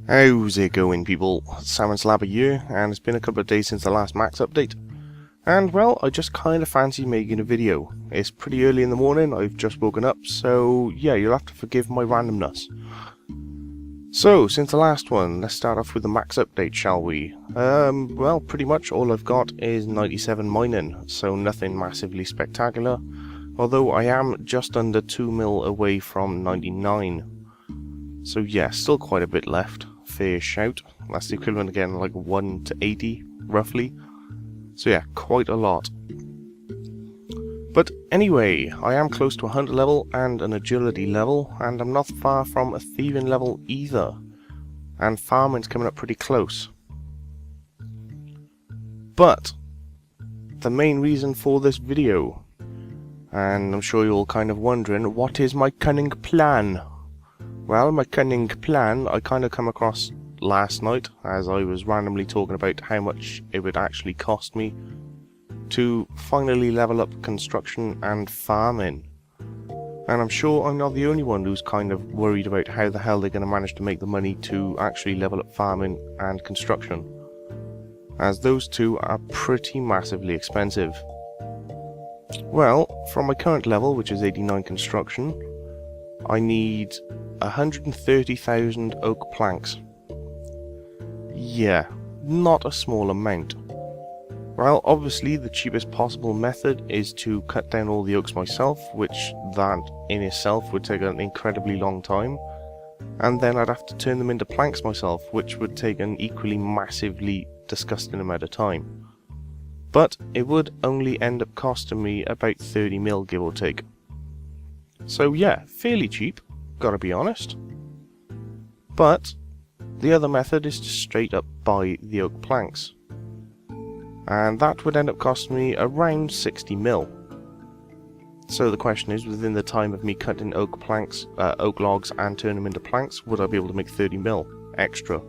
How's it going, people? Salmon Slabber here, and it's been a couple of days since the last Max update. And well, I just kind of fancy making a video. It's pretty early in the morning, I've just woken up, so yeah, you'll have to forgive my randomness. So, since the last one, let's start off with the Max update, shall we? Well, pretty much all I've got is 97 mining, so nothing massively spectacular. Although I am just under 2 mil away from 99. So yeah, still quite a bit left. Fair shout. That's the equivalent again, like 1 to 80, roughly. So yeah, quite a lot. But anyway, I am close to a hunter level and an agility level, and I'm not far from a thieving level either. And farming's coming up pretty close. But the main reason for this video, and I'm sure you're all kind of wondering, what is my cunning plan? Well, my cunning plan I kind of come across last night as I was randomly talking about how much it would actually cost me to finally level up construction and farming. And I'm sure I'm not the only one who's kind of worried about how the hell they're going to manage to make the money to actually level up farming and construction, as those two are pretty massively expensive. Well, from my current level, which is 89 construction, I need 130,000 oak planks. Yeah, not a small amount. Well, obviously the cheapest possible method is to cut down all the oaks myself, which that in itself would take an incredibly long time, and then I'd have to turn them into planks myself, which would take an equally massively disgusting amount of time. But it would only end up costing me about 30 mil, give or take. So yeah, fairly cheap, gotta be honest. But the other method is to straight up buy the oak planks, and that would end up costing me around 60 mil. So the question is, within the time of me cutting oak planks, oak logs and turning them into planks, would I be able to make 30 mil extra?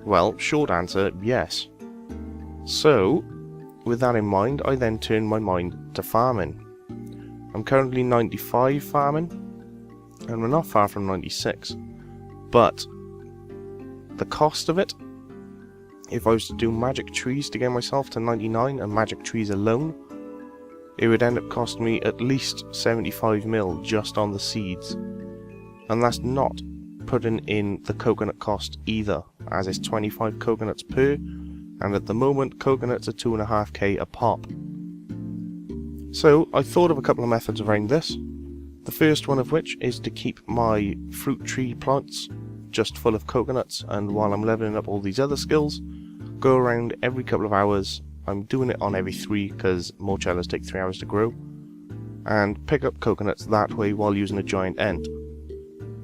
Well, short answer, yes. So with that in mind, I then turn my mind to farming. I'm currently 95 farming, and we're not far from 96. But the cost of it, if I was to do magic trees to get myself to 99, and magic trees alone, it would end up costing me at least 75 mil just on the seeds. And that's not putting in the coconut cost either, as it's 25 coconuts per, and at the moment coconuts are 2.5k a pop. So I thought of a couple of methods around this. The first one of which is to keep my fruit tree plants just full of coconuts, and while I'm leveling up all these other skills, go around every couple of hours. I'm doing it on every 3 because morchellas take 3 hours to grow, and pick up coconuts that way while using a giant ent.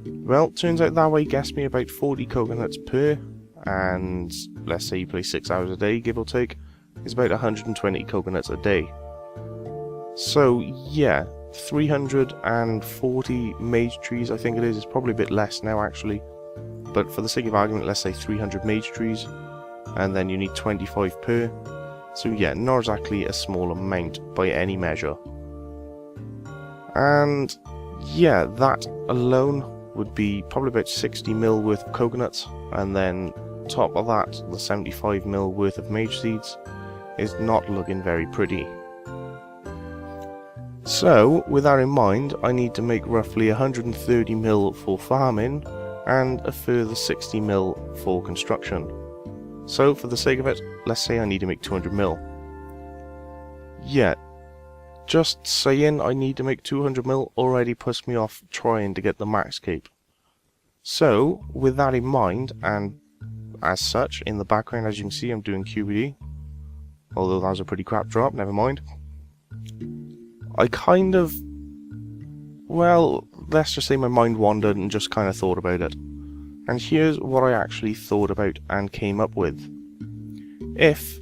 Well, turns out that way gets me about 40 coconuts per, and let's say you play 6 hours a day, give or take, is about 120 coconuts a day. So yeah, 340 mage trees I think it is. It's probably a bit less now actually, but for the sake of argument, let's say 300 mage trees, and then you need 25 per. So yeah, not exactly a small amount by any measure. And yeah, that alone would be probably about 60 mil worth of coconuts, and then top of that, the 75 mil worth of mage seeds is not looking very pretty. So, with that in mind, I need to make roughly 130 mil for farming, and a further 60 mil for construction. So, for the sake of it, let's say I need to make 200 mil. Yeah, just saying I need to make 200 mil already puts me off trying to get the max cape. So, with that in mind, and as such, in the background as you can see I'm doing QBD, although that was a pretty crap drop, never mind. I kind of, well, let's just say my mind wandered and just kind of thought about it. And here's what I actually thought about and came up with. If,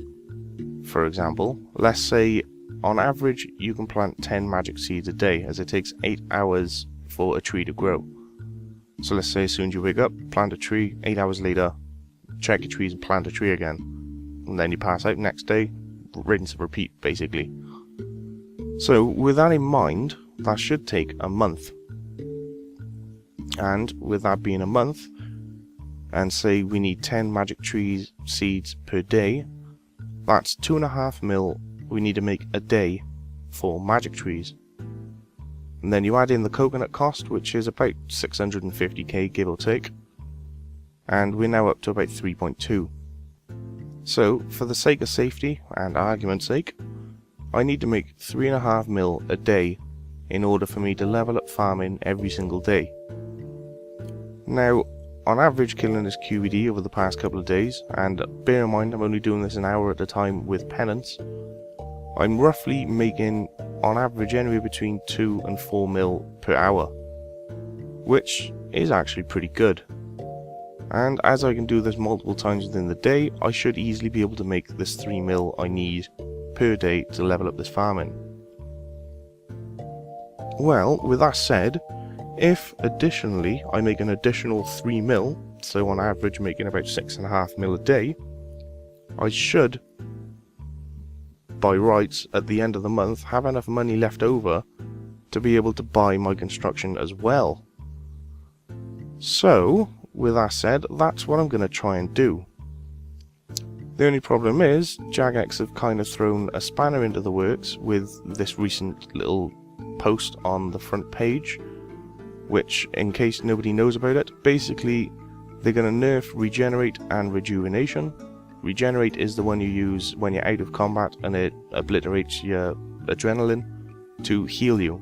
for example, let's say on average you can plant 10 magic seeds a day, as it takes 8 hours for a tree to grow. So let's say as soon as you wake up, plant a tree, 8 hours later, check your trees and plant a tree again. And then you pass out next day, rinse and repeat basically. So with that in mind, that should take a month. And with that being a month, and say we need 10 magic tree seeds per day, that's 2.5 mil we need to make a day for magic trees. And then you add in the coconut cost, which is about 650k give or take, and we're now up to about 3.2. So, for the sake of safety and argument's sake, I need to make 3.5 mil a day in order for me to level up farming every single day. Now, on average killing this QED over the past couple of days, and bear in mind I'm only doing this an hour at a time with penance, I'm roughly making on average anywhere between 2 and 4 mil per hour, which is actually pretty good. And as I can do this multiple times within the day, I should easily be able to make this 3 mil I need per day to level up this farming. Well, with that said, if additionally I make an additional 3 mil, so on average making about 6.5 mil a day, I should, by rights, at the end of the month have enough money left over to be able to buy my construction as well. So, with that said, that's what I'm going to try and do. The only problem is, Jagex have kind of thrown a spanner into the works with this recent little post on the front page, which, in case nobody knows about it, basically they're going to nerf Regenerate and Rejuvenation. Regenerate is the one you use when you're out of combat and it obliterates your adrenaline to heal you,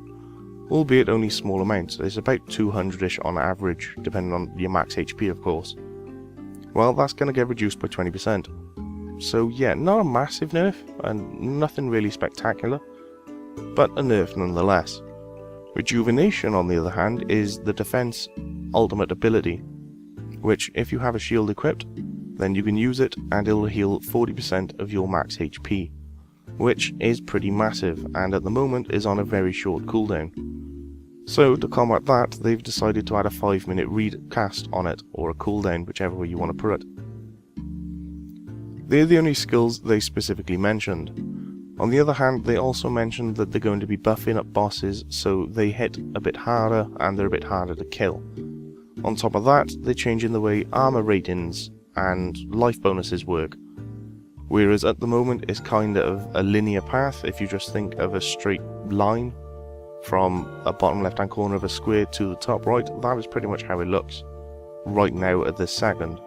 albeit only small amounts. It's about 200ish on average, depending on your max HP of course. Well, that's going to get reduced by 20%. So yeah, not a massive nerf, and nothing really spectacular, but a nerf nonetheless. Rejuvenation, on the other hand, is the defense ultimate ability, which if you have a shield equipped, then you can use it and it'll heal 40% of your max HP, which is pretty massive and at the moment is on a very short cooldown. So to combat that, they've decided to add a 5-minute read cast on it, or a cooldown, whichever way you want to put it. They're the only skills they specifically mentioned. On the other hand, they also mentioned that they're going to be buffing up bosses so they hit a bit harder and they're a bit harder to kill. On top of that, they're changing the way armor ratings and life bonuses work. Whereas at the moment it's kind of a linear path. If you just think of a straight line from a bottom left hand corner of a square to the top right, that is pretty much how it looks right now at this second.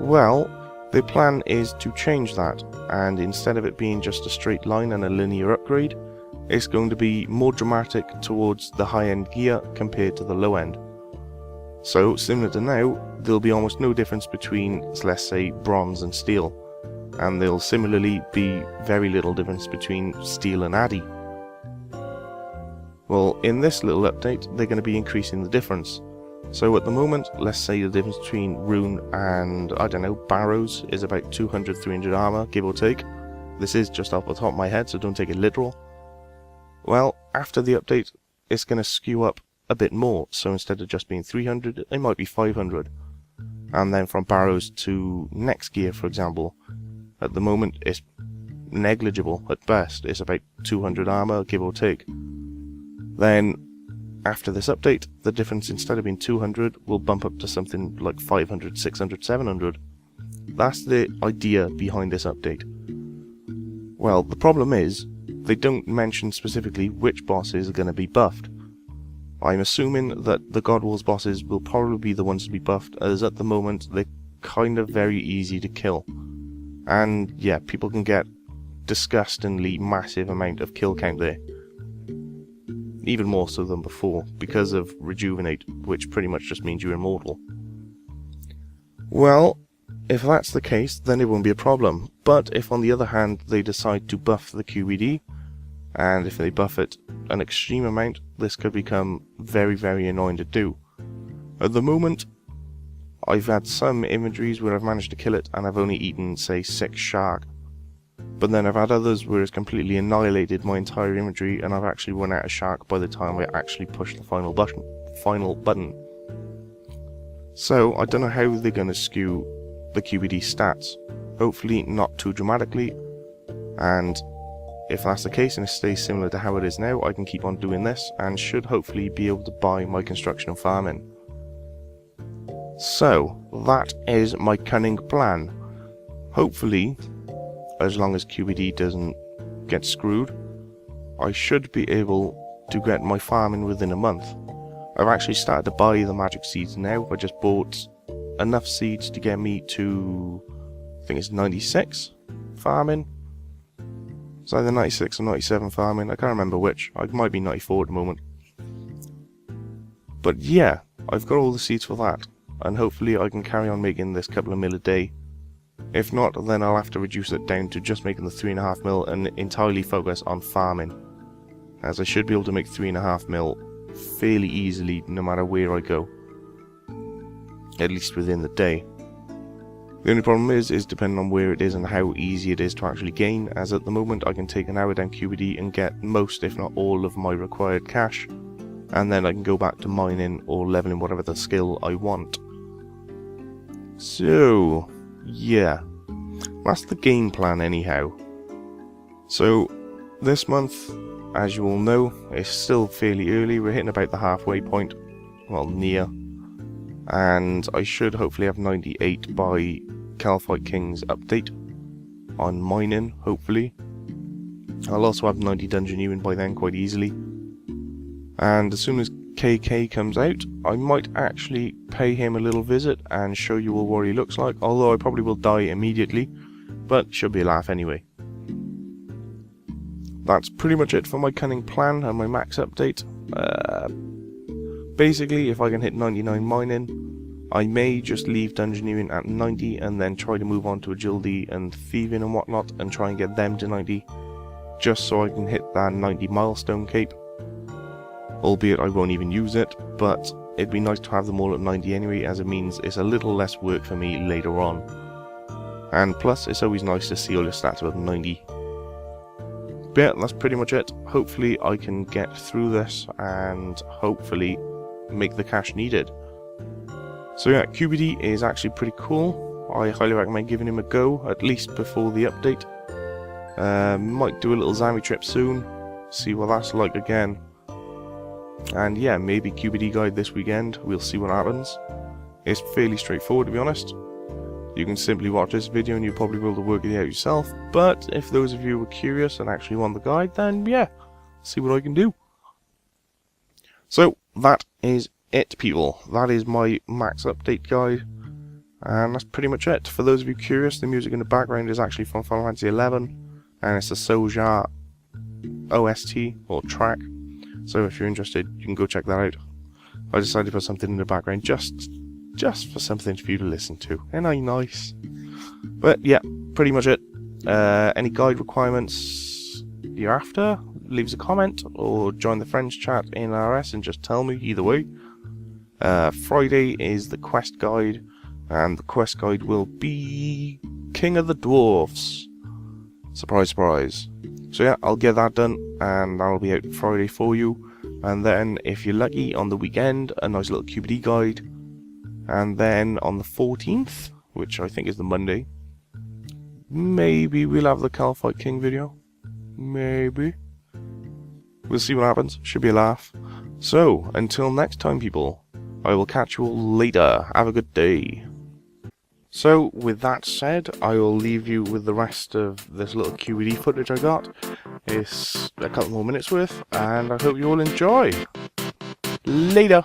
Well, the plan is to change that, and instead of it being just a straight line and a linear upgrade, it's going to be more dramatic towards the high end gear compared to the low end. So similar to now, there'll be almost no difference between, let's say, bronze and steel, and there'll similarly be very little difference between steel and addy. Well, in this little update, they're going to be increasing the difference. So at the moment, let's say the difference between rune and, I don't know, barrows is about 200-300 armor, give or take. This is just off the top of my head, so don't take it literal. Well, after the update, it's going to skew up a bit more, so instead of just being 300, it might be 500. And then from barrows to next gear, for example, at the moment it's negligible at best, it's about 200 armor, give or take. Then, after this update, the difference instead of being 200 will bump up to something like 500, 600, 700. That's the idea behind this update. Well, the problem is, they don't mention specifically which bosses are going to be buffed. I'm assuming that the God Wars bosses will probably be the ones to be buffed, as at the moment they're kind of very easy to kill. And yeah, people can get disgustingly massive amount of kill count there. Even more so than before, because of Rejuvenate, which pretty much just means you're immortal. Well, if that's the case, then it won't be a problem. But if on the other hand they decide to buff the QED, and if they buff it an extreme amount, this could become very, very annoying to do. At the moment, I've had some inventories where I've managed to kill it and I've only eaten, say, 6 shark. But then I've had others where it's completely annihilated my entire inventory and I've actually run out of shark by the time I actually push the final button. So I don't know how they're going to skew the QED stats. Hopefully not too dramatically, and if that's the case and it stays similar to how it is now, I can keep on doing this and should hopefully be able to buy my construction and farming. So, that is my cunning plan. Hopefully, as long as QBD doesn't get screwed, I should be able to get my farm in within a month. I've actually started to buy the magic seeds now. I just bought enough seeds to get me to, I think it's 96 farming. It's either 96 or 97 farming, I can't remember which. I might be 94 at the moment. But yeah, I've got all the seeds for that, and hopefully I can carry on making this couple of mil a day. If not, then I'll have to reduce it down to just making the 3.5 mil and entirely focus on farming, as I should be able to make 3.5 mil fairly easily no matter where I go, at least within the day. The only problem is depending on where it is and how easy it is to actually gain, as at the moment I can take an hour down QBD and get most, if not all, of my required cash, and then I can go back to mining or leveling whatever the skill I want. So, yeah, that's the game plan anyhow. So, this month, as you all know, it's still fairly early. We're hitting about the halfway point, well, near. And I should hopefully have 98 by Calphite King's update on mining, hopefully. I'll also have 90 dungeoneering by then quite easily. And as soon as KK comes out, I might actually pay him a little visit and show you all what he looks like, although I probably will die immediately, but should be a laugh anyway. That's pretty much it for my cunning plan and my max update. Basically, if I can hit 99 mining, I may just leave dungeoneering at 90 and then try to move on to agility and thieving and whatnot and try and get them to 90, just so I can hit that 90 milestone cape. Albeit I won't even use it, but it'd be nice to have them all at 90 anyway, as it means it's a little less work for me later on. And plus, it's always nice to see all your stats above 90. But yeah, that's pretty much it. Hopefully I can get through this and hopefully make the cash needed. So yeah, QBD is actually pretty cool. I highly recommend giving him a go, at least before the update. Might do a little Zami trip soon, see what that's like again. And yeah, maybe QBD guide this weekend, we'll see what happens. It's fairly straightforward, to be honest. You can simply watch this video and you'll probably be able to work it out yourself, but if those of you were curious and actually want the guide, then yeah, see what I can do. So, that is it, people. That is my max update guide, and that's pretty much it. For those of you curious, the music in the background is actually from Final Fantasy XI, and it's a Soja OST, or track. So if you're interested, you can go check that out. I decided to put something in the background just for something for you to listen to. Ain't I nice? But yeah, pretty much it. Any guide requirements you're after, leave us a comment or join the friends chat in RS and just tell me, either way. Friday is the quest guide, and the quest guide will be King of the Dwarfs. Surprise, surprise. So yeah, I'll get that done and that'll be out Friday for you. And then, if you're lucky, on the weekend, a nice little QBD guide. And then on the 14th, which I think is the Monday, maybe we'll have the Calphite King video. Maybe. We'll see what happens. Should be a laugh. So, until next time, people, I will catch you all later. Have a good day. So, with that said, I will leave you with the rest of this little QED footage I got. It's a couple more minutes worth, and I hope you all enjoy. Later!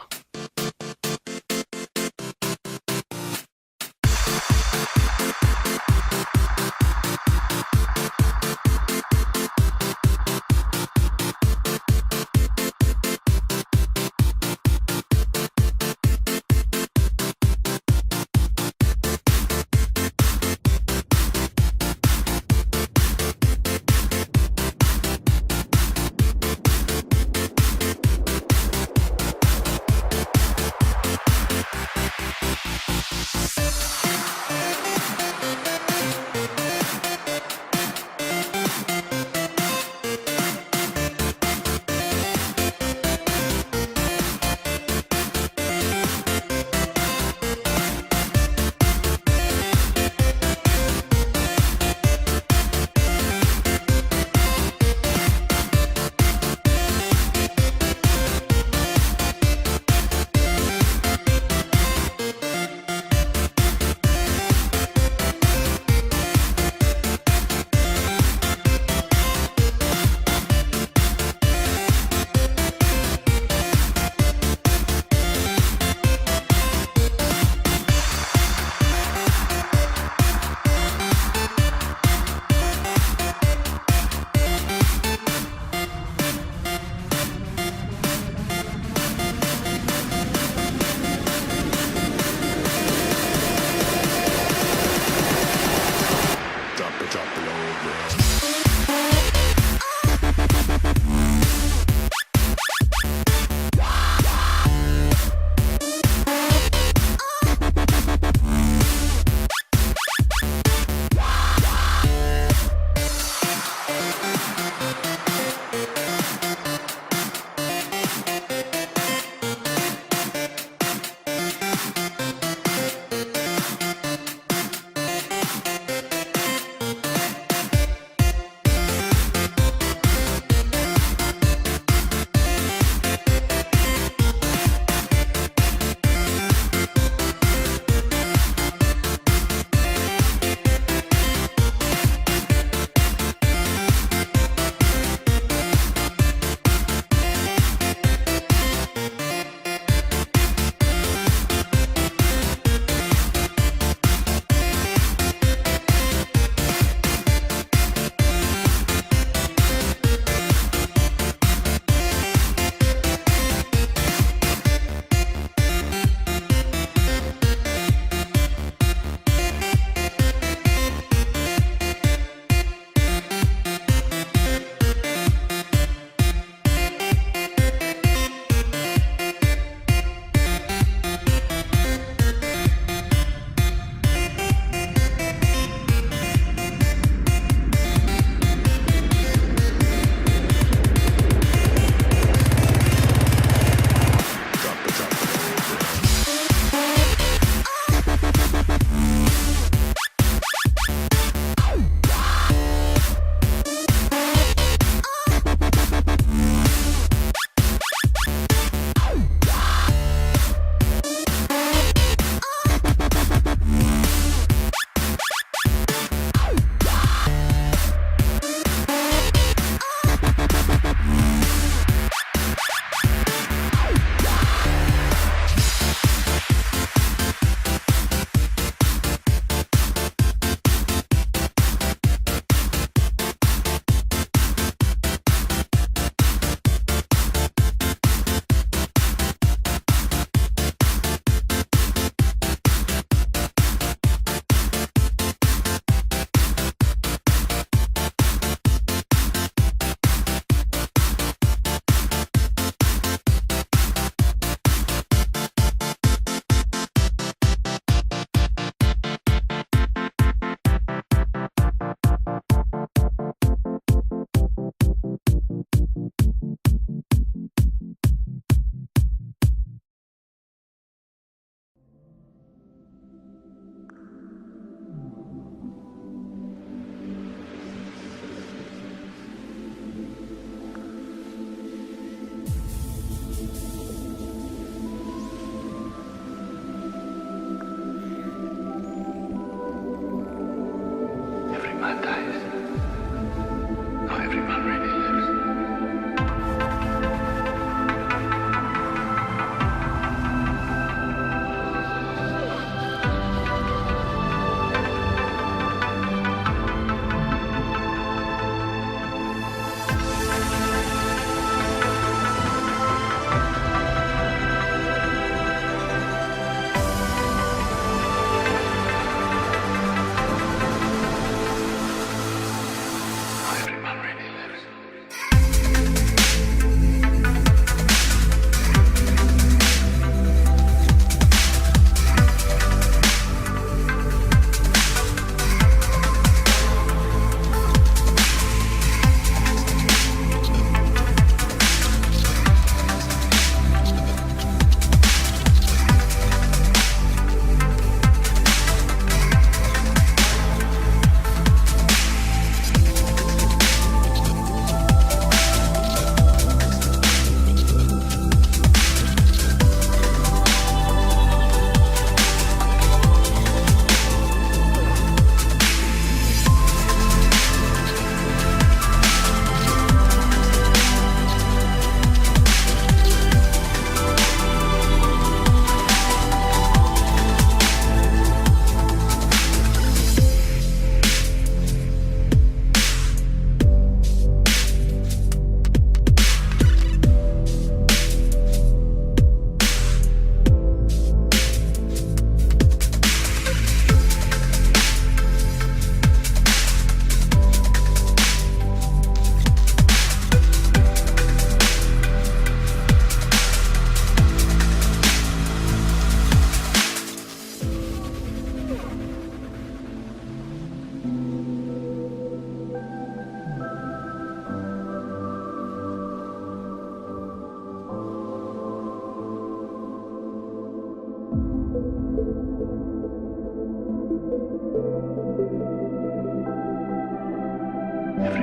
Every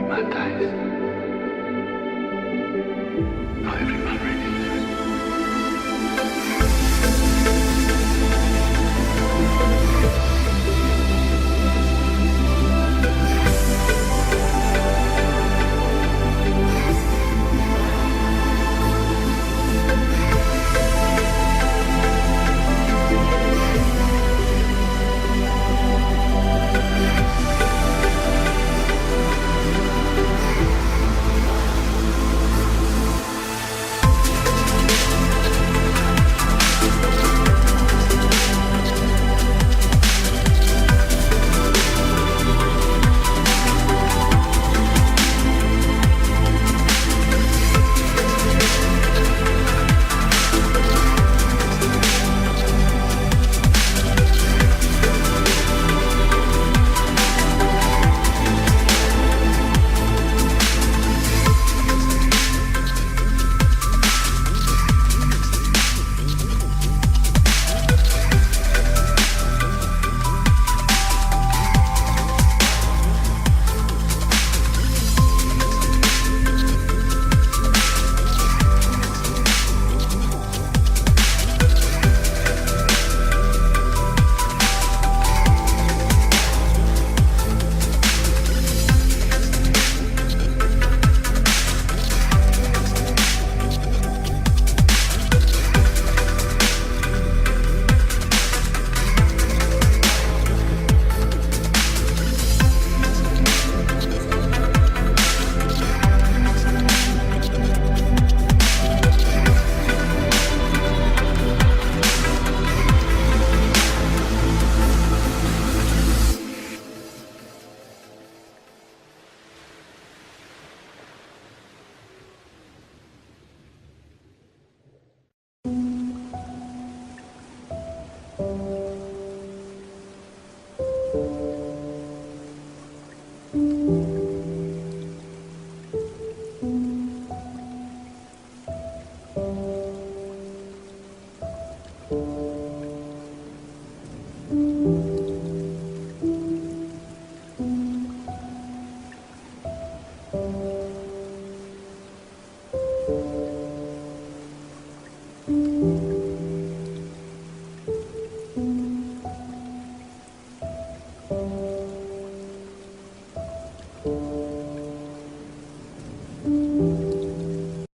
man dies. Not every man really lives.